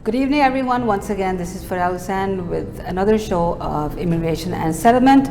Good evening, everyone. Once again, this is Farah Hussain with another show of Immigration and Settlement.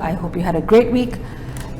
I hope you had a great week.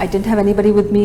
I didn't have anybody with me.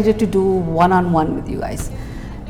needed to do one-on-one with you guys.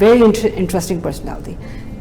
very interesting personality.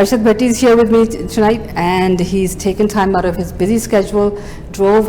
Arshad Bhatti is here with me tonight, and he's taken time out of his busy schedule. Drove.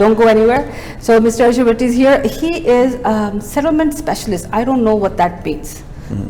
don't go anywhere. So Mr. Arshad Bhatti is here. He is settlement specialist. I don't know what that means.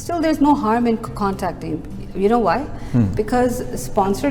still there's no harm in contacting. You know why? Because sponsor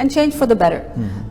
and changed for the better.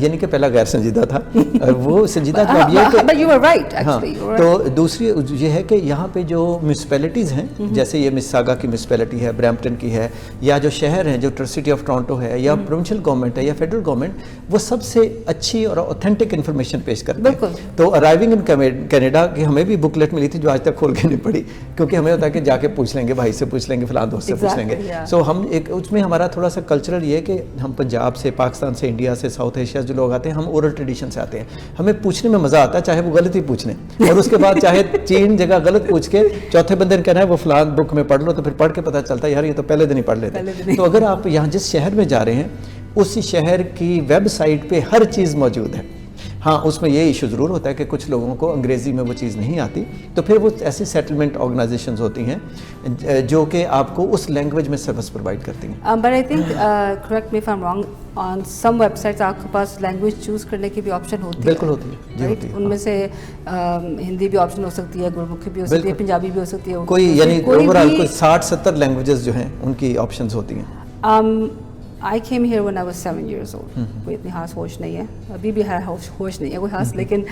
یعنی کہ پہلا غیر سنجیدہ تھا وہ سنجیدہ جو اب یہ کہ But you were right, ہاں actually. You were right. تو دوسری یہ ہے کہ یہاں پہ جو میونسپیلٹیز ہیں جیسے یہ مساگا کی میونسپیلٹی ہے, برامپٹن کی ہے, یا جو شہر ہیں جو سٹی آف ٹورانٹو ہے, یا پروونشل گورنمنٹ ہے, یا فیڈرل گورنمنٹ, وہ سب سے اچھی اور اوتھینٹک انفارمیشن پیش کرتے ہیں. تو ارائیونگ ان کینیڈا کی ہمیں بھی بکلیٹ ملی تھی جو آج تک کھول کے نہیں پڑھی, کیونکہ ہمیں ہوتا ہے کہ جا کے پوچھ لیں گے, بھائی سے پوچھ لیں گے, فلاں دوست سے پوچھ لیں گے. سو ہم ایک اس میں ہمارا تھوڑا سا کلچرل یہ ہے کہ ہم پنجاب سے, پاکستان سے, انڈیا سے, ساؤتھ ایشیا جو لوگ آتے ہیں, ہم اورل ٹریڈیشن سے آتے ہیں. ہمیں پوچھنے میں مزہ آتا ہے, چاہے وہ غلط ہی پوچھ لیں, اور اس کے بعد چاہے 3 جگہ غلط پوچھ کے چوتھے بندے نے کہنا ہے وہ فلاں بک میں پڑھ لو, تو پھر پڑھ کے پتہ چلتا ہے یار یہ تو پہلے دن ہی پڑھ لیتے. تو اگر آپ یہاں جس شہر میں جا رہے ہیں اس شہر کی ویب سائٹ پہ ہر چیز موجود ہے. ہاں اس میں یہ ایشو ضرور ہوتا ہے کہ کچھ لوگوں کو انگریزی میں وہ چیز نہیں آتی, تو پھر وہ ایسی سیٹلمنٹ آرگنائزیشنز ہوتی ہیں جو کہ آپ کو اس لینگویج میں سروس پرووائڈ کرتی ہیں. But I think, correct me if I'm wrong, on some websites آپ کے پاس لینگویج چوز کرنے کی بھی آپشن ہوتی ہے. بالکل ہوتی ہے جی, ہوتی ہے. ان میں سے ہندی بھی آپشن ہو سکتی ہے, گرمکھی بھی ہو سکتی ہے, پنجابی بھی ہو سکتی ہے, کوئی یعنی اوور آل کوئی 60-70 لینگویجز جو ہیں ان کی آپشنز ہوتی ہیں. I came here when I was 7 years old. کوئی اتنی خاص ہوش نہیں ہے, ابھی بھی ہے ہوش نہیں ہے کوئی خاص, لیکن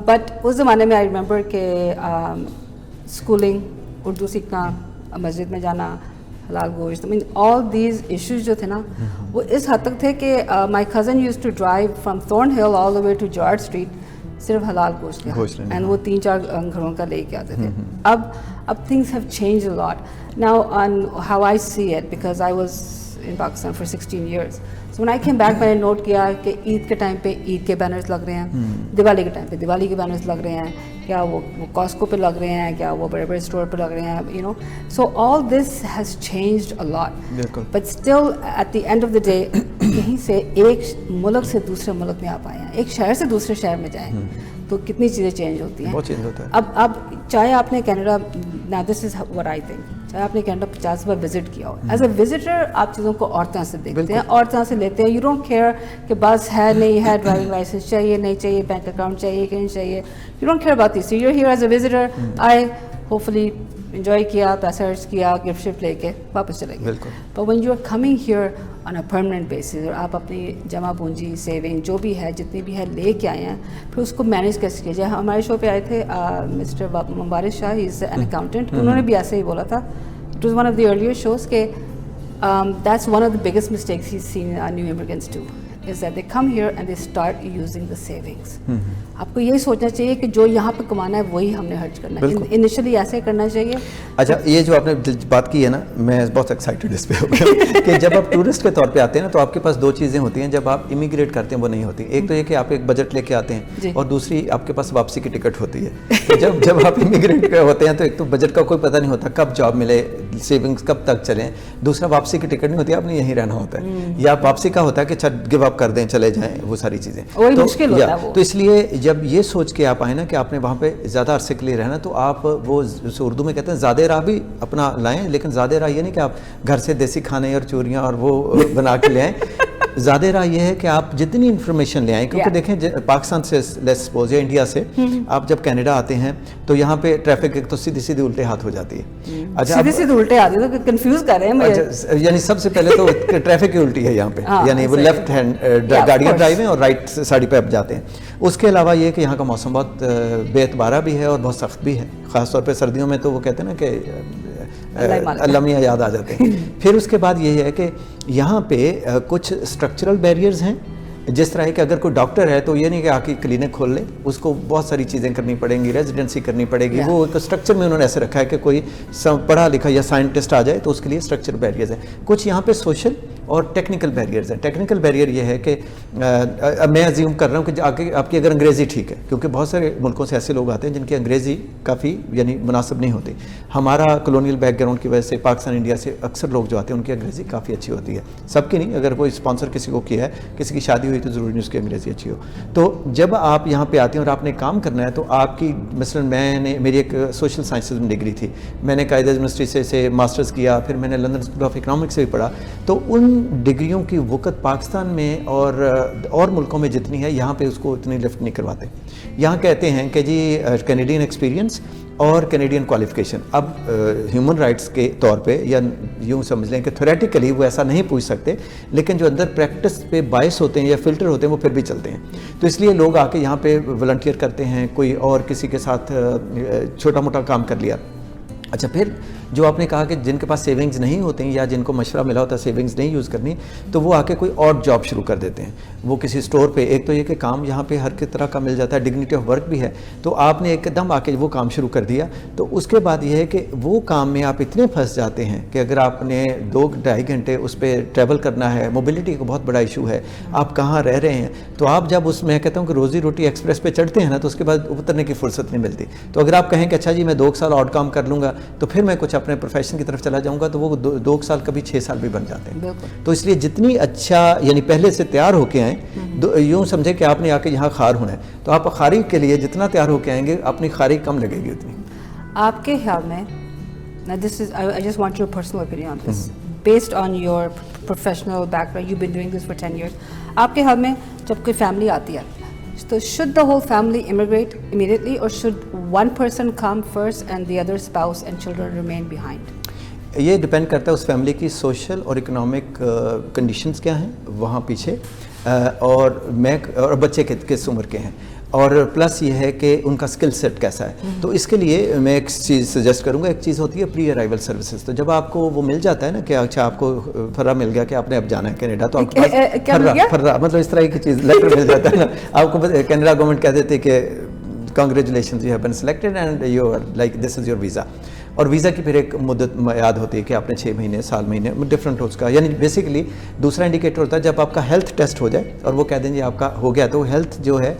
بٹ اس زمانے میں آئی ریممبر کہ اسکولنگ, اردو سیکھنا, مسجد میں جانا, حلال گوشت, I mean all these issues جو تھے نا وہ اس حد تک تھے کہ my cousin used to drive from Thornhill all the way to George Street صرف حلال گوشت کا, اینڈ وہ 3-4 گھروں کا لے کے آتے تھے. اب things have changed a lot now on how I see it, because I was in Pakistan for 16 years. So when I came back, میں نے نوٹ کیا کہ عید کے ٹائم پہ عید کے بینرز لگ رہے ہیں, دیوالی کے ٹائم پہ دیوالی کے بینرز لگ رہے ہیں, کیا وہ کاسکو پہ لگ رہے ہیں, کیا وہ بڑے بڑے اسٹور پہ لگ رہے ہیں, you know. So all this has changed a lot. But still at the end of the day کہیں سے ایک ملک سے دوسرے ملک میں آپ آئے ہیں, ایک شہر سے دوسرے شہر میں جائیں تو کتنی چیزیں چینج ہوتی ہیں. بہت چینج ہوتا ہے. اب چاہے آپ نے Canada, now this is what I think, چاہے آپ نے کینیڈا 50 بار وزٹ کیا ہو, ایز اے وزٹر آپ چیزوں کو اور طرح سے دیکھتے ہیں, اور طرح سے لیتے ہیں. یو ڈونٹ کیئر کہ بس ہے نہیں ہے, ڈرائیونگ لائسنس چاہیے نہیں چاہیے, بینک اکاؤنٹ چاہیے کہ نہیں چاہیے, you don't care about this. You are here as a visitor, آئے, ہوپفلی انجوائے کیا, پیسہ خرچ کیا, گفٹ شفٹ لے کے واپس چلے گئے. But when you are coming here on a permanent basis, اور آپ اپنی جمع پونجی, سیونگ جو بھی ہے, جتنی بھی ہے لے کے آئے ہیں, پھر اس کو مینیج کیسے کیا جائے. ہمارے شو پہ آئے تھے mister Mubarak Shah, he is an accountant, انہوں نے بھی ایسے ہی بولا تھا. It was one of the earlier shows کہ that's one of the biggest mistakes he's seen new immigrants do, is that they come here and they start using the savings. آپ کو یہی سوچنا چاہیے کہ جو یہاں پہ کمانا ہے وہی ہم نے خرچ کرنا ہے, انیشلی ایسے کرنا چاہیے. اچھا یہ جو آپ نے بات کی ہے نا, میں بہت ایکسائٹیڈ اس پہ ہو گیا کہ جب آپ ٹورسٹ کے طور پہ آتے ہیں نا تو آپ کے پاس 2 چیزیں ہوتی ہیں جب آپ امیگریٹ کرتے ہیں, وہ نہیں ہوتی. ایک تو یہ کہ آپ ایک بجٹ لے کے آتے ہیں, اور دوسری آپ کے پاس واپسی کی ٹکٹ ہوتی ہے. تو جب آپ امیگریٹ ہوتے ہیں تو ایک تو بجٹ کا کوئی پتہ نہیں ہوتا, کب جاب ملے, سیونگس کب تک چلیں. دوسرا واپسی کی ٹکٹ نہیں ہوتی, آپ نے یہیں رہنا ہوتا ہے, یا واپسی کا ہوتا ہے کہ گیو اپ کر دیں چلے جائیں, وہ ساری چیزیں. تو اس لیے جب یہ سوچ کے آپ آئیں نا کہ آپ نے وہاں پہ زیادہ عرصے کے لیے رہنا, تو آپ وہ اردو میں کہتے ہیں زیادہ راہ بھی اپنا لائیں, لیکن زیادہ راہ یہ نہیں کہ آپ گھر سے دیسی کھانے اور چوریاں اور وہ بنا کے لے آئیں. زیادہ راہ یہ ہے کہ آپ جتنی انفارمیشن لے آئیں, کیونکہ دیکھیں پاکستان سے لیٹس سپوز یا انڈیا سے آپ جب کینیڈا آتے ہیں تو یہاں پہ ٹریفک ایک تو سیدھی سیدھی الٹے ہاتھ ہو جاتی ہے. سیدھی سیدھی الٹے آتی ہے تو کنفیوز کر رہے ہیں مجھے. یعنی سب سے پہلے تو ٹریفک کی الٹی ہے یہاں پہ, یعنی وہ لیفٹ ہینڈ گاڑیاں ڈرائیو ہیں اور رائٹ سائڈ پہ آپ جاتے ہیں. اس کے علاوہ یہ کہ یہاں کا موسم بہت بے اعتبارہ بھی ہے اور بہت سخت بھی ہے, خاص طور پہ سردیوں میں تو وہ کہتے ہیں نا کہ اللہ میاں یاد آ جاتے ہیں. پھر اس کے بعد یہ ہے کہ یہاں پہ کچھ اسٹرکچرل بیریئرز ہیں, جس طرح کہ اگر کوئی ڈاکٹر ہے تو یہ نہیں کہ آ کے کلینک کھول لے, اس کو بہت ساری چیزیں کرنی پڑیں گی, ریزیڈنسی کرنی پڑے گی. وہ ایک اسٹرکچر میں انہوں نے ایسے رکھا ہے کہ کوئی پڑھا لکھا یا سائنٹسٹ آ جائے تو اس کے لیے اسٹرکچر بیریئرز ہیں. کچھ یہاں پہ سوشل اور ٹیکنیکل بیریئرز ہیں. ٹیکنیکل بیریئر یہ ہے کہ میں ازیوم کر رہا ہوں کہ آپ کی اگر انگریزی ٹھیک ہے, کیونکہ بہت سارے ملکوں سے ایسے لوگ آتے ہیں جن کی انگریزی کافی یعنی مناسب نہیں ہوتی. ہمارا کلونیل بیک گراؤنڈ کی وجہ سے پاکستان انڈیا سے اکثر لوگ جو آتے ہیں ان کی انگریزی کافی اچھی ہوتی ہے, سب کی نہیں. اگر کوئی اسپانسر کسی کو کیا ہے, کسی کی شادی ہوئی تو ضروری نہیں اس کی انگریزی اچھی ہو. تو جب آپ یہاں پہ آتے ہیں اور آپ نے کام کرنا ہے تو آپ کی مثلاً میری ایک سوشل سائنسز میں ڈگری تھی, میں نے قائد اعظم یونیورسٹی سے ماسٹرز کیا, پھر میں نے لندن اسکول آف اکنامکس سے بھی پڑھا. تو ان ان ڈگریوں کی وقت پاکستان میں اور ملکوں میں جتنی ہے یہاں پہ اس کو اتنی لفٹ نہیں کرواتے. یہاں کہتے ہیں کہ جی کینیڈین ایکسپیرینس اور کینیڈین کوالیفیکیشن. اب ہیومن رائٹس کے طور پہ یا یوں سمجھ لیں کہ تھیوریٹیکلی وہ ایسا نہیں پوچھ سکتے, لیکن جو اندر پریکٹس پہ باعث ہوتے ہیں یا فلٹر ہوتے ہیں وہ پھر بھی چلتے ہیں. تو اس لیے لوگ آ کے یہاں پہ والنٹیئر کرتے ہیں, کوئی اور کسی کے ساتھ چھوٹا موٹا کام کر لیا. اچھا, پھر جو آپ نے کہا کہ جن کے پاس سیونگز نہیں ہوتے ہیں یا جن کو مشورہ ملا ہوتا ہے سیونگز نہیں یوز کرنی, تو وہ آ کے کوئی اور جاب شروع کر دیتے ہیں. وہ کسی سٹور پہ, ایک تو یہ کہ کام یہاں پہ ہر طرح کا مل جاتا ہے, ڈگنیٹی آف ورک بھی ہے, تو آپ نے ایک دم آ کے وہ کام شروع کر دیا. تو اس کے بعد یہ ہے کہ وہ کام میں آپ اتنے پھنس جاتے ہیں کہ اگر آپ نے 2-2.5 گھنٹے اس پہ ٹریول کرنا ہے, موبلٹی کا بہت بڑا ایشو ہے, آپ کہاں رہ رہے ہیں, تو آپ جب اس میں کہتا ہوں کہ روزی روٹی ایکسپریس پہ چڑھتے ہیں نا, تو اس کے بعد اترنے کی فرصت نہیں ملتی. تو اگر آپ کہیں کہ اچھا جی میں 2 سال اور کام کر لوں گا تو پھر میں کچھ اپنے پروفیشن کی طرف چلا جاؤں گا, تو وہ 2 سال کبھی 6 سال بھی بن جاتے ہیں. تو اس لیے جتنی اچھا یعنی پہلے سے تیار ہو کے آئیں, یوں سمجھے کہ آپ نے آ کے یہاں خار ہونا ہے, تو آپ خارج کے لیے جتنا تیار ہو کے آئیں گے اپنی خارج کم لگے گی اتنی. آپ کے خیال میں, this is I just want your personal opinion on this, based on your professional background, you've been doing this for 10 years, آپ کے خیال میں جب کوئی فیملی آتی ہے تو should the whole family immigrate immediately or should one person come first and the other spouse and children remain behind? یہ ڈپینڈ کرتا ہے اس فیملی کی سوشل اور اکنامک کنڈیشنز کیا ہیں وہاں پیچھے, اور بچے کس عمر کے ہیں, اور پلس یہ ہے کہ ان کا سکل سیٹ کیسا ہے. تو اس کے لیے میں ایک چیز سجیسٹ کروں گا, ایک چیز ہوتی ہے پری ارائیول سروسز. تو جب آپ کو وہ مل جاتا ہے نا کہ اچھا آپ کو فرا مل گیا کہ آپ نے اب جانا ہے کینیڈا, تو آپ کے پاس فرا مطلب اس طرح کی چیز لیٹر مل جاتا ہے نا آپ کو. کینیڈا گورنمنٹ کہہ دیتے کہ congratulations you have been selected and you are like this is your visa. اور ویزا کی پھر ایک مدت یاد ہوتی ہے کہ آپ نے 6 مہینے, سال مہینے ڈفرینٹ ہو اس کا. یعنی بیسیکلی دوسرا انڈیکیٹر ہوتا ہے جب آپ کا ہیلتھ ٹیسٹ ہو جائے اور وہ کہہ دیں جی آپ کا ہو گیا, تو ہیلتھ جو ہے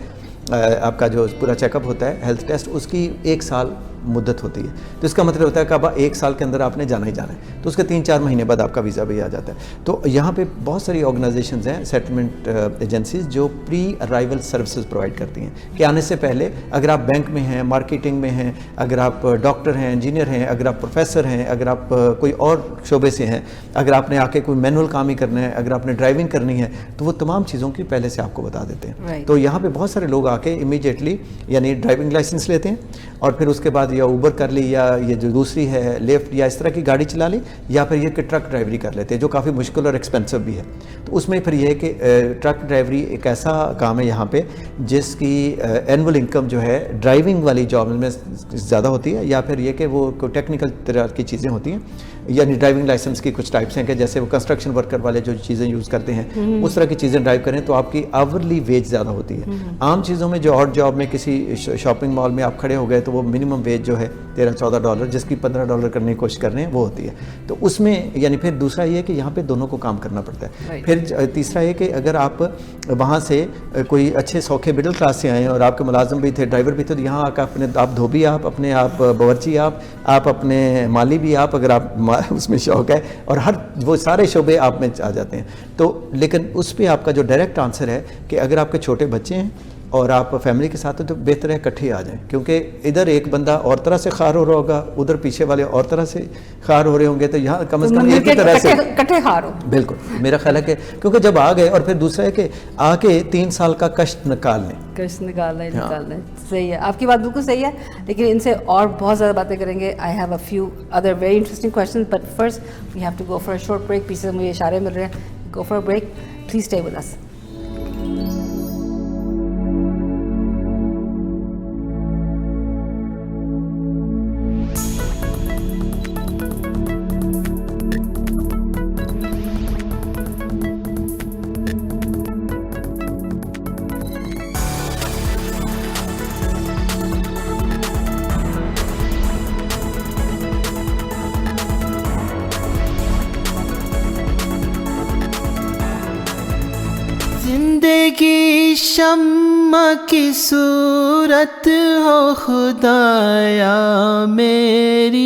آپ کا جو پورا چیک اپ ہوتا ہے ہیلتھ ٹیسٹ, اس کی 1 سال مدت ہوتی ہے. تو اس کا مطلب ہوتا ہے کہ اب 1 سال کے اندر آپ نے جانا ہی جانا ہے, تو اس کے 3-4 مہینے بعد آپ کا ویزا بھی آ جاتا ہے. تو یہاں پہ بہت ساری آرگنائزیشنز ہیں, سیٹلمنٹ ایجنسیز, جو پری ارائیول سروسز پرووائڈ کرتی ہیں کہ آنے سے پہلے اگر آپ بینک میں ہیں, مارکیٹنگ میں ہیں, اگر آپ ڈاکٹر ہیں, انجینئر ہیں, اگر آپ پروفیسر ہیں, اگر آپ کوئی اور شعبے سے ہیں, اگر آپ نے آ کے کوئی مینول کام ہی کرنا ہے, اگر آپ نے ڈرائیونگ کرنی ہے, تو وہ تمام چیزوں کی پہلے سے آپ کو بتا دیتے ہیں. تو یہاں پہ بہت سارے لوگ آ کے امیڈیٹلی یعنی ڈرائیونگ لائسنس لیتے ہیں, اور پھر اس کے بعد یا اوبر کر لی, یا یہ جو دوسری ہے لیفٹ, یا اس طرح کی گاڑی چلا لی, یا پھر یہ کہ ٹرک ڈرائیوری کر لیتے ہیں جو کافی مشکل اور ایکسپینسو بھی ہے. تو اس میں پھر یہ ہے کہ ٹرک ڈرائیوری ایک ایسا کام ہے یہاں پہ جس کی اینول انکم جو ہے ڈرائیونگ والی جاب میں زیادہ ہوتی ہے, یا پھر یہ کہ وہ کوئی ٹیکنیکل طرح کی چیزیں ہوتی ہیں. یعنی ڈرائیونگ لائسنس کی کچھ ٹائپس ہیں کہ جیسے وہ کنسٹرکشن ورکر والے جو چیزیں یوز کرتے ہیں اس طرح کی چیزیں ڈرائیو کریں تو آپ کی آورلی ویج زیادہ ہوتی ہے. عام چیزوں میں جو اور جاب میں کسی شاپنگ مال میں آپ کھڑے ہو گئے تو وہ منیمم ویج جو ہے $13-14 جس کی $15 کرنے کی کوشش کر رہے ہیں وہ ہوتی ہے. تو اس میں یعنی پھر دوسرا یہ کہ یہاں پہ دونوں کو کام کرنا پڑتا ہے. پھر تیسرا یہ کہ اگر آپ وہاں سے کوئی اچھے سوکھے مڈل کلاس سے آئے ہیں اور آپ کے ملازم بھی تھے, ڈرائیور بھی تھے, تو یہاں آ کے اپنے آپ دھوبی, آپ اپنے آپ باورچی, آپ اپنے مالی بھی, آپ اگر آپ اس میں شوق ہے, اور ہر وہ سارے شعبے آپ میں آ جاتے ہیں. تو لیکن اس پہ آپ کا جو ڈائریکٹ آنسر ہے کہ اگر آپ کے چھوٹے بچے ہیں اور آپ فیملی کے ساتھ ہیں تو بہتر ہے اکٹھے آ جائیں, کیونکہ ادھر ایک بندہ اور طرح سے خار ہو رہا ہوگا, ادھر پیچھے والے اور طرح سے خار ہو رہے ہوں گے, تو یہاں کم از کم ایک ہی طرح سے اکٹھے خار ہو. بالکل میرا خیال ہے کہ کیونکہ جب آ گئے, اور پھر دوسرا ہے کہ آ کے 3 سال کا کشٹ نکال لیں. کشٹ نکالنا ہے, صحیح ہے, آپ کی بات بالکل صحیح ہے. لیکن ان سے اور بہت زیادہ باتیں کریں گے. I have a few other very interesting question, but first we have to go for a short break. پیچھے سے مجھے اشارے مل رہے ہیں, go for a break, please stay with us. زندگی شمع کی صورت ہو خدایا میری,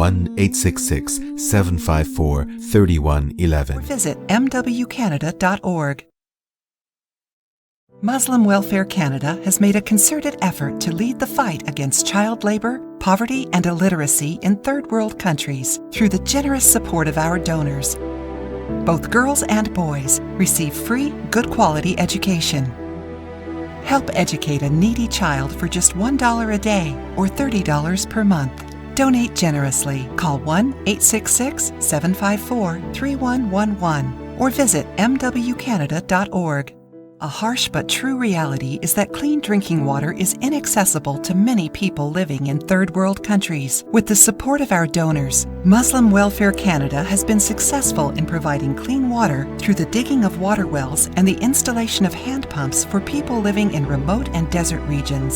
1-866-754-3111. Visit mwcanada.org. Muslim Welfare Canada has made a concerted effort to lead the fight against child labor, poverty, and illiteracy in third world countries through the generous support of our donors. Both girls and boys receive free, good quality education. Help educate a needy child for just $1 a day or $30 per month. Donate generously. Call 1-866-754-3111 or visit mwcanada.org. A harsh but true reality is that clean drinking water is inaccessible to many people living in third world countries. With the support of our donors, Muslim Welfare Canada has been successful in providing clean water through the digging of water wells and the installation of hand pumps for people living in remote and desert regions.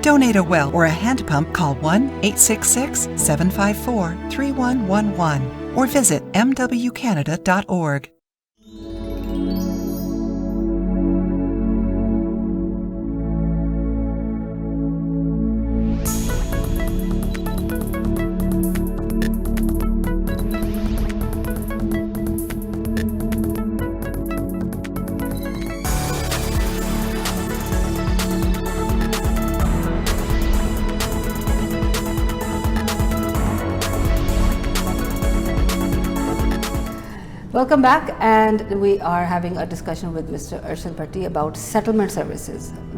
Donate a well or a hand pump. Call 1-866-754-3111 or visit mwcanada.org. Welcome back, and we are having a discussion with Mr. Arshad Bhatti about settlement services.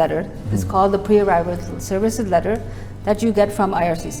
letter. It's called the pre-arrival services letter that you get from IRCC.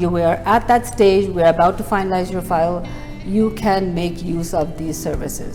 you were at that stage, we are about to finalize your file, you can make use of these services.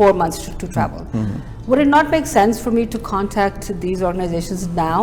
4 months to travel. Would it not make sense for me to contact these organizations now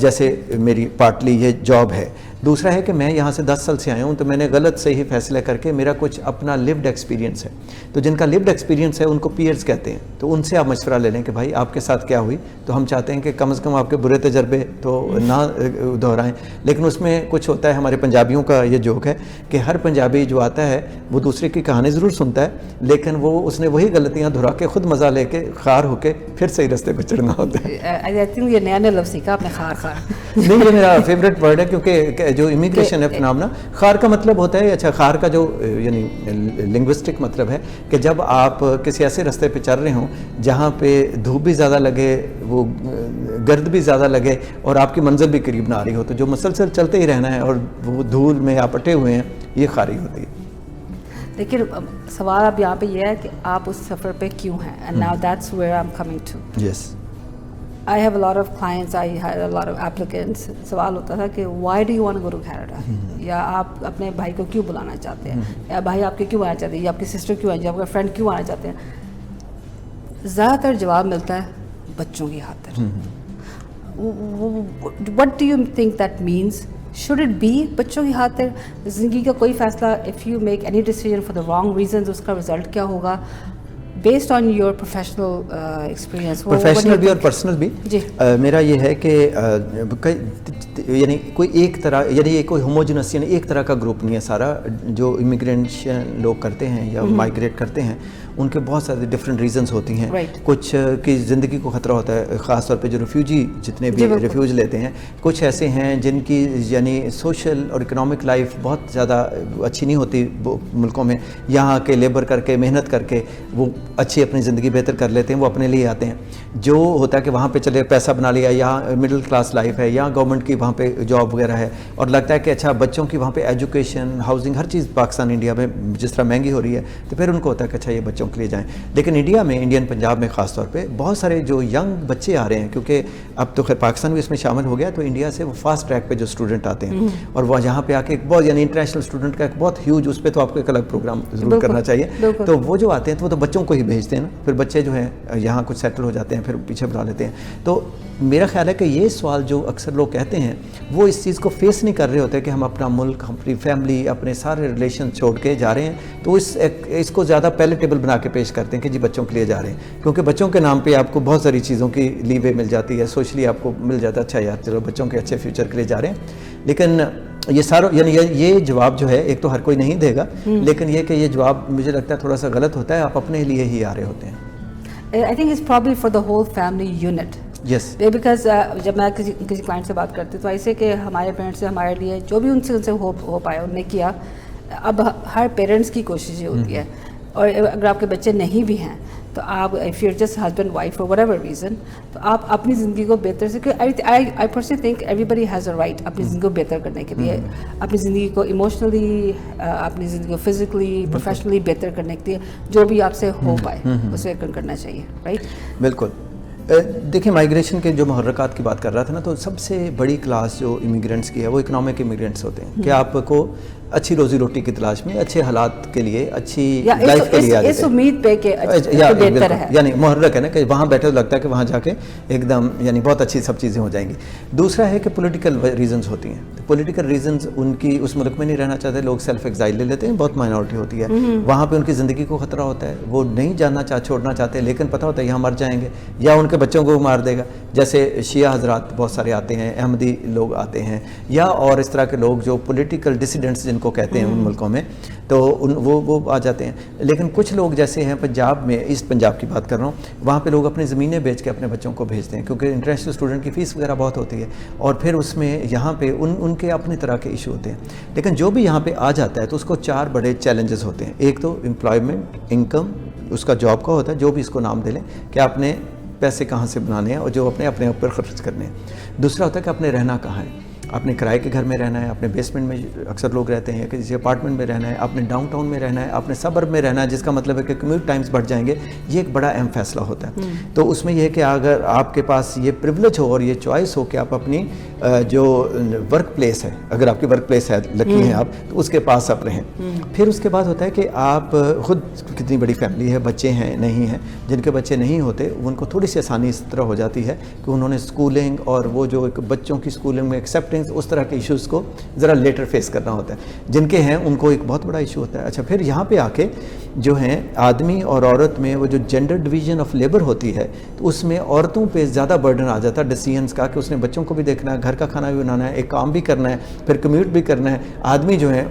جیسے میری partly یہ job ہے. دوسرا ہے کہ میں یہاں سے 10 سال سے آیا ہوں تو میں نے غلط صحیح فیصلہ کر کے میرا کچھ اپنا لیوڈ ایکسپیرینس ہے. تو جن کا لیوڈ ایکسپیرینس ہے ان کو پیئرز کہتے ہیں. تو ان سے آپ مشورہ لے لیں کہ بھائی آپ کے ساتھ کیا ہوئی. تو ہم چاہتے ہیں کہ کم از کم آپ کے برے تجربے تو نہ دہرائیں. لیکن اس میں کچھ ہوتا ہے, ہمارے پنجابیوں کا یہ جوک ہے کہ ہر پنجابی جو آتا ہے وہ دوسرے کی کہانی ضرور سنتا ہے, لیکن اس نے وہی غلطیاں دہرا کے خود مزہ لے کے خار ہو کے پھر صحیح رستے پہ چڑھنا ہوتا ہے. I think یہ نیا لفظ سیکھا آپ نے, خار. نہیں, یہ میرا فیوریٹ ورڈ ہے کیونکہ جو امیگریشن ہے فنامنا, خار کا مطلب ہوتا ہے, اچھا خار کا جو یعنی لنگوسٹک مطلب ہے کہ جب آپ کسی ایسے رستے پہ چل رہے ہوں جہاں پہ دھوپ بھی زیادہ لگے, وہ گرد بھی زیادہ لگے اور آپ کی منزل بھی قریب نہ آ رہی ہو, تو جو مسلسل چلتے ہی رہنا ہے اور وہ دھول میں آپ اٹے ہوئے ہیں, یہ خاری ہوتی ہے. لیکن سوال اب یہاں پہ یہ ہے کہ آپ اس سفر پہ کیوں ہیں, and now that's where I'm coming to. Yes. I have a lot of clients, I had a lot of applicants. سوال ہوتا تھا کہ why do you want to go to Canada? یا آپ اپنے بھائی کو کیوں بلانا چاہتے ہیں, یا بھائی آپ کے کیوں آنا چاہتے ہیں, یا آپ کی سسٹر کیوں آنا, یا آپ کا فرینڈ کیوں آنا چاہتے ہیں. زیادہ تر جواب ملتا ہے بچوں کی خاطر. What do you think that means? Should it be بچوں کی خاطر؟ زندگی کا کوئی فیصلہ, if you make any decision for the wrong reasons, اس کا رزلٹ کیا ہوگا based on your professional experience? Professional بھی اور پرسنل بھی. جی. میرا یہ ہے کہ یعنی کوئی ایک طرح, یعنی یہ کوئی ہوموجنس, یعنی ایک طرح کا گروپ نہیں ہے سارا. جو امیگرینشن لوگ کرتے ہیں یا مائگریٹ کرتے ہیں, ان کے بہت سارے ڈفرینٹ ریزنز ہوتی ہیں. کچھ کی زندگی کو خطرہ ہوتا ہے, خاص طور پہ جو ریفیوجی جتنے بھی ریفیوج لیتے ہیں. کچھ ایسے ہیں جن کی یعنی سوشل اور اکنامک لائف بہت زیادہ اچھی نہیں ہوتی ملکوں میں, یہاں کے لیبر کر کے محنت کر کے وہ اچھی اپنی زندگی بہتر کر لیتے ہیں, وہ اپنے لیے آتے ہیں. جو ہوتا ہے کہ وہاں پہ چلے پیسہ بنا لیا, یہاں مڈل کلاس لائف ہے, یہاں گورنمنٹ کی وہاں پہ جاب وغیرہ ہے, اور لگتا ہے کہ اچھا بچوں کی وہاں پہ ایجوکیشن, ہاؤسنگ, ہر چیز پاکستان انڈیا میں جس طرح مہنگی ہو رہی ہے, تو پھر ان کو ہوتا ہے کہ اچھا یہ بچوں کے لیے جائیں. لیکن انڈیا میں, انڈین پنجاب میں خاص طور پہ بہت سارے جو ینگ بچے آ رہے ہیں, کیونکہ اب تو خیر پاکستان بھی اس میں شامل ہو گیا, تو انڈیا سے وہ فاسٹ ٹریک پہ جو اسٹوڈنٹ آتے ہیں, اور وہ یہاں پہ آ کے ایک بہت یعنی انٹرنیشنل اسٹوڈنٹ کا ایک بہت ہیوج, اس پہ تو آپ کو ایک الگ پروگرام ضرور کرنا چاہیے. تو وہ جو آتے ہیں تو وہ تو بچوں کو ہی بھیجتے ہیں نا, پھر بچے جو ہیں یہاں کچھ سیٹل ہو جاتے ہیں, پھر پیچھے بلا لیتے ہیں. تو میرا خیال ہے کہ یہ سوال جو اکثر لوگ کہتے ہیں, وہ اس چیز کو فیس نہیں کر رہے ہوتے کہ ہم اپنا ملک, اپنی فیملی, اپنے سارے ریلیشن چھوڑ کے جا رہے ہیں. تو اس کو زیادہ پیلیٹیبل بنا کے پیش کرتے ہیں کہ جی بچوں کے لیے جا رہے ہیں, کیونکہ بچوں کے نام پہ آپ کو بہت ساری چیزوں کی لیوے مل جاتی ہے, سوشلی آپ کو مل جاتا ہے, اچھا یار چلو بچوں کے اچھے فیوچر کے لیے جا رہے ہیں. لیکن یہ سارا یعنی یہ جواب جو ہے, ایک تو ہر کوئی نہیں دے گا, لیکن یہ کہ یہ جواب مجھے لگتا ہے تھوڑا سا غلط ہوتا ہے. آپ اپنے لیے ہی آ رہے ہوتے ہیں. I think it's probably for the whole family unit. Yes. Because جب میں کسی کلائنٹ سے بات کرتی ہوں تو ایسے کہ ہمارے پیرنٹس سے ہمارے لیے جو بھی ان سے ہو پایا انہوں نے کیا. اب ہر پیرنٹس کی کوشش یہ ہوتی ہے, اور اگر آپ کے بچے نہیں بھی ہیں تو آپ if you're just husband wife for whatever reason, تو آپ اپنی زندگی کو بہتر سے, I personally think everybody has a right اپنی زندگی کو بہتر کرنے کے لیے, اپنی زندگی کو ایموشنلی, اپنی زندگی کو فزیکلی, پروفیشنلی بہتر کرنے کے لیے جو بھی آپ سے ہو پائے اسے کرنا چاہیے. رائٹ. بالکل. دیکھیں مائگریشن کے جو محرکات کی بات کر رہا تھا نا, تو سب سے بڑی کلاس جو امیگرینٹس کی ہے وہ اکنامک امیگرینٹس ہوتے ہیں, کہ آپ کو اچھی روزی روٹی کی تلاش میں, اچھے حالات کے لیے, اچھی لائف کے لیے اس امید پہ کہ بہتر ہے, یعنی محرک ہے نا کہ وہاں بیٹھے تو لگتا ہے کہ وہاں جا کے ایک دم یعنی بہت اچھی سب چیزیں ہو جائیں گی. دوسرا ہے کہ پولیٹیکل ریزنز ہوتی ہیں. پولیٹیکل ریزنز ان کی اس ملک میں نہیں رہنا چاہتے, لوگ سیلف ایگزائل لے لیتے ہیں, بہت مائنورٹی ہوتی ہے, وہاں پہ ان کی زندگی کو خطرہ ہوتا ہے, وہ نہیں جاننا چھوڑنا چاہتے, لیکن پتہ ہوتا ہے یہاں مر جائیں گے یا ان کے بچوں کو مار دے گا. جیسے شیعہ حضرات بہت سارے آتے ہیں, احمدی لوگ آتے ہیں, یا اور اس طرح کے لوگ جو پولیٹیکل ڈیسیڈنٹس جن کو کہتے ہیں ان ملکوں میں, تو وہ آ جاتے ہیں. لیکن کچھ لوگ جیسے ہیں پنجاب میں, ایسٹ پنجاب کی بات کر رہا ہوں, وہاں پہ لوگ اپنی زمینیں بیچ کے اپنے بچوں کو بھیجتے ہیں, کیونکہ انٹرنیشنل اسٹوڈنٹ کی فیس وغیرہ بہت ہوتی ہے, اور پھر اس میں یہاں پہ ان کے اپنی طرح کے ایشو ہوتے ہیں. لیکن جو بھی یہاں پہ آ جاتا ہے تو اس کو 4 بڑے چیلنجز ہوتے ہیں. ایک تو امپلائمنٹ, انکم, اس کا جاب کا ہوتا ہے, جو بھی اس کو نام دے لیں, کہ آپ نے پیسے کہاں سے بنانے ہیں اور جو اپنے اوپر خرچ کرنے ہیں. دوسرا ہوتا ہے کہ اپنے رہنا کہاں ہے. آپ نے کرائے کے گھر میں رہنا ہے, آپ نے بیسمنٹ میں اکثر لوگ رہتے ہیں, کسی اپارٹمنٹ میں رہنا ہے, آپ نے ڈاؤن ٹاؤن میں رہنا ہے, آپ نے سبرب میں رہنا ہے, جس کا مطلب ہے کہ کمیوٹ ٹائمز بڑھ جائیں گے. یہ ایک بڑا اہم فیصلہ ہوتا ہے. تو اس میں یہ ہے کہ اگر آپ کے پاس یہ پریولیج ہو اور یہ چوائس ہو کہ آپ اپنی جو ورک پلیس ہے, اگر آپ کی ورک پلیس ہے, لکی ہیں آپ, تو اس کے پاس آپ رہیں. پھر اس کے بعد ہوتا ہے کہ آپ خود کتنی بڑی فیملی ہے, بچے ہیں نہیں ہیں, جن کے بچے نہیں ہوتے ان کو تھوڑی سی آسانی اس طرح ہو جاتی ہے کہ انہوں نے اسکولنگ اور وہ جو ایک بچوں کی اسکولنگ میں ایکسیپٹنس اس طرح کے ایشوز کو ذرا لیٹر فیس کرنا ہوتا ہے. جن کے ہیں ان کو ایک بہت بڑا ایشو ہوتا ہے. اچھا, پھر یہاں پہ آ کے جو ہیں آدمی اور عورت میں وہ جو جینڈر ڈویژن آف لیبر ہوتی ہے, تو اس میں عورتوں پہ زیادہ برڈن آ جاتا ہے ڈیسیژنس کا, کہ اس نے بچوں کو بھی دیکھنا ہے, گھر کا کھانا بھی بنانا ہے, ایک کام بھی کرنا ہے, پھر کمیوٹ بھی کرنا ہے. آدمی جو ہیں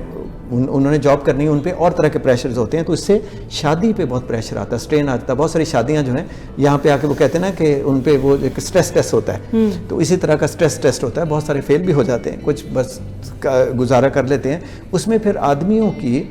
انہوں نے جاب کرنی ہے, ان پہ اور طرح کے پریشرز ہوتے ہیں, تو اس سے شادی پہ بہت پریشر آتا ہے, اسٹرین آتا ہے. بہت ساری شادیاں جو ہیں یہاں پہ آ کے وہ کہتے ہیں نا کہ ان پہ وہ ایک اسٹریس ٹیسٹ ہوتا ہے, تو اسی طرح کا اسٹریس ٹیسٹ ہوتا ہے. بہت سارے فیل بھی ہو جاتے ہیں, کچھ بس گزارا کر لیتے ہیں. اس میں پھر آدمیوں کی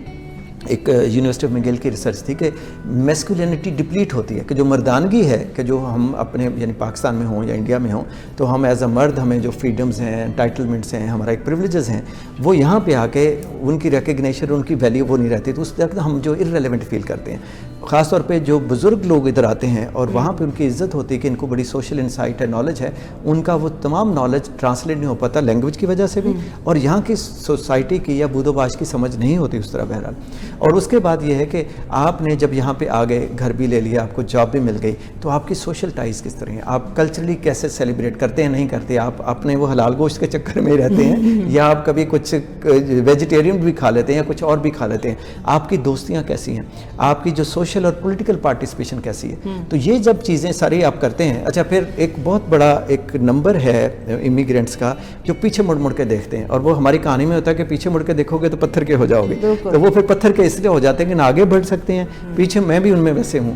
ایک یونیورسٹی آف مگیل کی ریسرچ تھی کہ میسکولینٹی ڈپلیٹ ہوتی ہے, کہ جو مردانگی ہے, کہ جو ہم اپنے یعنی پاکستان میں ہوں یا انڈیا میں ہوں, تو ہم ایز اے مرد ہمیں جو فریڈمز ہیں, انٹائٹلمنٹس ہیں, ہمارا ایک پریولیجز ہیں, وہ یہاں پہ آ کے ان کی ریکگنیشن, ان کی ویلیو وہ نہیں رہتی. تو اس طرح ہم جو ارریلیونٹ فیل کرتے ہیں. خاص طور پہ جو بزرگ لوگ ادھر آتے ہیں اور وہاں پہ ان کی عزت ہوتی ہے کہ ان کو بڑی سوشل انسائٹ ہے, نالج ہے, ان کا وہ تمام نالج ٹرانسلیٹ نہیں ہو پاتا لینگویج کی وجہ سے بھی, اور یہاں کی سوسائٹی کی یا بود و باش کی سمجھ نہیں ہوتی اس طرح بہرحال. اور اس کے بعد یہ ہے کہ آپ نے جب یہاں پہ آ گئے, گھر بھی لے لیا, آپ کو جاب بھی مل گئی, تو آپ کی سوشل ٹائز کس طرح ہیں, آپ کلچرلی کیسے سیلیبریٹ کرتے ہیں, نہیں کرتے, آپ اپنے وہ حلال گوشت کے چکر میں رہتے ہیں یا آپ کبھی کچھ ویجیٹیرین بھی کھا لیتے ہیں یا کچھ اور بھی کھا لیتے ہیں, آپ کی دوستیاں کیسی ہیں, آپ کی جو سوشل اور پولیٹیکل پارٹیسپیشن کیسی ہے. تو یہ جب چیزیں ساری آپ کرتے ہیں. اچھا, پھر ایک بہت بڑا ایک نمبر ہے امیگرینٹس کا جو پیچھے مڑ مڑ کے دیکھتے ہیں, اور وہ ہماری کہانی میں ہوتا ہے کہ پیچھے مڑ کے دیکھو گے تو پتھر کے ہو جاؤ گے. تو وہ پھر پتھر کے اس لیے ہو جاتے ہیں کہ نہ آگے بڑھ سکتے ہیں, پیچھے میں بھی ان میں ویسے ہوں.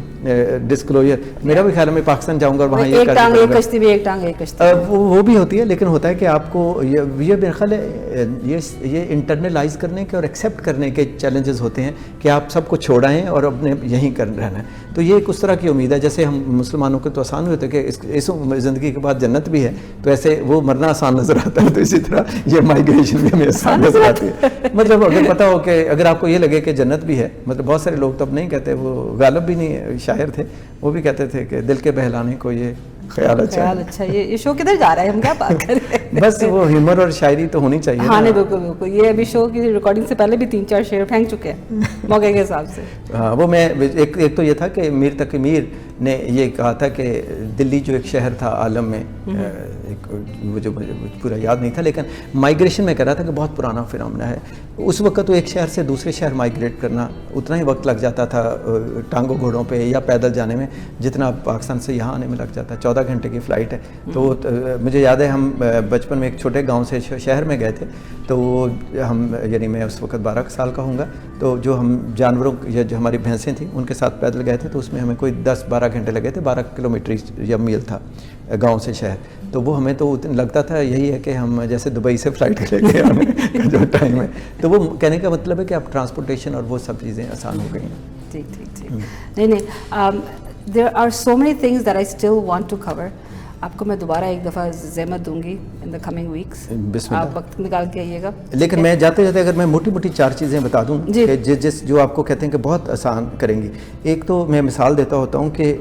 ڈسکلوجر میرا بھی خیال ہے میں پاکستان جاؤں گا اور وہاں ایک ٹانگ ایک کشتی بھی, ایک ٹانگ ایک کشتی, وہ بھی ہوتی ہے. لیکن ہوتا ہے کہ آپ کو یہ میرا خیال ہے یہ انٹرنلائز کرنے کے اور ایکسیپٹ کرنے کے چیلنجز ہوتے ہیں کہ آپ سب کو چھوڑائیں اور اپنے یہیں کر رہنا ہے. تو یہ ایک اس طرح کی امید ہے, جیسے ہم مسلمانوں کو تو آسان ہوتا ہے کہ اس زندگی کے بعد جنت بھی ہے, تو ایسے وہ مرنا آسان نظر آتا ہے, تو اسی طرح یہ مائیگریشن بھی ہمیں آسان نظر آتی ہے. مطلب اگر پتہ ہو کہ اگر آپ کو یہ لگے کہ جنت بھی ہے, مطلب بہت سارے لوگ تو اب نہیں کہتے, وہ غالب بھی نہیں شاعر تھے, وہ بھی کہتے تھے کہ دل کے بہلانے کو یہ خیال اچھا ہے. یہ شو کدھر جا رہا ہے, ہم کیا بات کر رہے ہیں؟ بس وہ ہیومر اور شاعری تو ہونی چاہیے. ہاں نہیں, بالکل بالکل. یہ ابھی شو کی ریکارڈنگ سے پہلے بھی 3-4 شعر پھینک چکے ہیں موقع کے حساب سے. ہاں, وہ میں ایک تو یہ تھا کہ میر تقی میر نے یہ کہا تھا کہ دلی جو ایک شہر تھا عالم میں, وہ جو مجھے پورا یاد نہیں تھا, لیکن مائیگریشن میں کہہ رہا تھا کہ بہت پرانا فنامنا ہے. اس وقت تو ایک شہر سے دوسرے شہر مائیگریٹ کرنا اتنا ہی وقت لگ جاتا تھا ٹانگوں گھوڑوں پہ یا پیدل جانے میں, جتنا پاکستان سے یہاں آنے میں لگ جاتا ہے. 14 گھنٹے کی فلائٹ ہے. تو مجھے یاد ہے ہم بچپن میں ایک چھوٹے گاؤں سے شہر میں گئے تھے, تو وہ ہم یعنی میں اس وقت 12 سال کا ہوں گا, تو جو ہم جانوروں یا جو ہماری بھینسیں تھیں ان کے ساتھ پیدل گئے تھے, تو اس میں ہمیں کوئی 10-12 گھنٹے لگے تھے. 12 کلومیٹر یا میل تھا گاؤں سے شہر. تو وہ ہمیں تو لگتا تھا یہی ہے کہ ہم جیسے دبئی سے فلائٹ لے کے آنے جو ٹائم ہے. تو وہ کہنے کا مطلب ہے کہ اب ٹرانسپورٹیشن اور وہ سب چیزیں آسان ہو گئی ہیں. ٹھیک ٹھیک ٹھیک. نہیں, there are so many things that I still want to cover. آپ کو میں دوبارہ ایک دفعہ زحمت دوں گی ان دا کمنگ ویکس, آپ وقت نکال کے آئیے گا. لیکن میں جاتے جاتے اگر میں موٹی موٹی 4 چیزیں بتا دوں کہ جس جو آپ کو کہتے ہیں کہ بہت آسان کریں گی. ایک تو میں مثال دیتا ہوتا ہوں کہ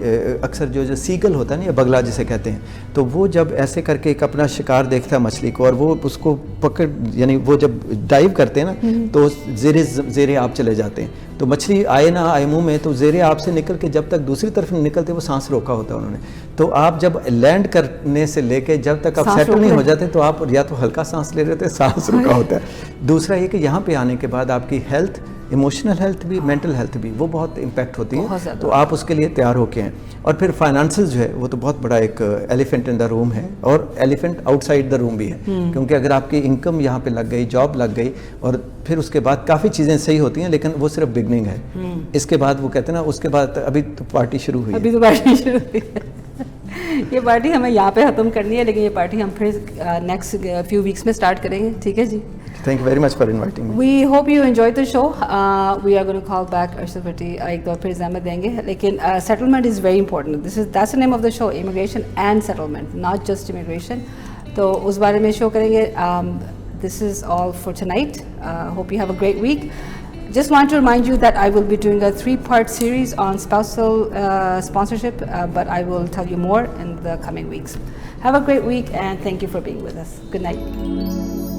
اکثر جو سیگل ہوتا ہے نا, یا بگلا جسے کہتے ہیں, تو وہ جب ایسے کر کے ایک اپنا شکار دیکھتا ہے مچھلی کو, اور وہ اس کو پکڑ یعنی وہ جب ڈائیو کرتے ہیں نا, تو زیر آب چلے جاتے ہیں. تو مچھلی آئے نہ آئے منہ میں, تو زیر آب سے نکل کے جب تک دوسری طرف نہیں نکلتے وہ سانس روکا ہوتا ہے انہوں نے. تو آپ جب لینڈ کرنے سے لے کے جب تک آپ سیٹل نہیں ہو جاتے, تو آپ یا تو ہلکا سانس لے رہے ہوتے, سانس روکا ہوتا ہے. دوسرا یہ کہ یہاں پہ آنے کے بعد آپ کی ہیلتھ, ایموشنل ہیلتھ بھی, مینٹل ہیلتھ بھی, وہ بہت امپیکٹ ہوتی ہے. تو آپ اس کے لیے تیار ہو کے ہیں. اور پھر فائنانسز جو ہے وہ تو بہت بڑا ایک ایلیفنٹ ان دا روم ہے, اور ایلیفنٹ آؤٹ سائڈ دا روم بھی ہے, کیونکہ اگر آپ کی انکم یہاں پہ لگ گئی, جاب لگ گئی, اور پھر اس کے بعد کافی چیزیں صحیح ہوتی ہیں, لیکن وہ صرف بگننگ ہے. اس کے بعد وہ کہتے ہیں نا, اس کے بعد ابھی تو پارٹی شروع ہوئی, ابھی تو پارٹی شروع ہوئی ہے. یہ پارٹی ہمیں یہاں پہ ختم کرنی ہے, لیکن یہ پارٹی ہم پھر نیکسٹ فیو ویکس میں اسٹارٹ کریں گے. ٹھیک ہے جی. Thank you very much for inviting me. We hope you enjoyed the show. We are going to call back Arshad Bhatti. ایک بار پھر زحمت دیں گے, لیکن settlement is very important. That's the name of the show, immigration and settlement, not just immigration. تو اس بارے میں شو کریں گے. This is all for tonight. Hope you have a great week. Just want to remind you that I will be doing a 3-part series on spousal sponsorship, but I will tell you more in the coming weeks. Have a great week and thank you for being with us. Good night.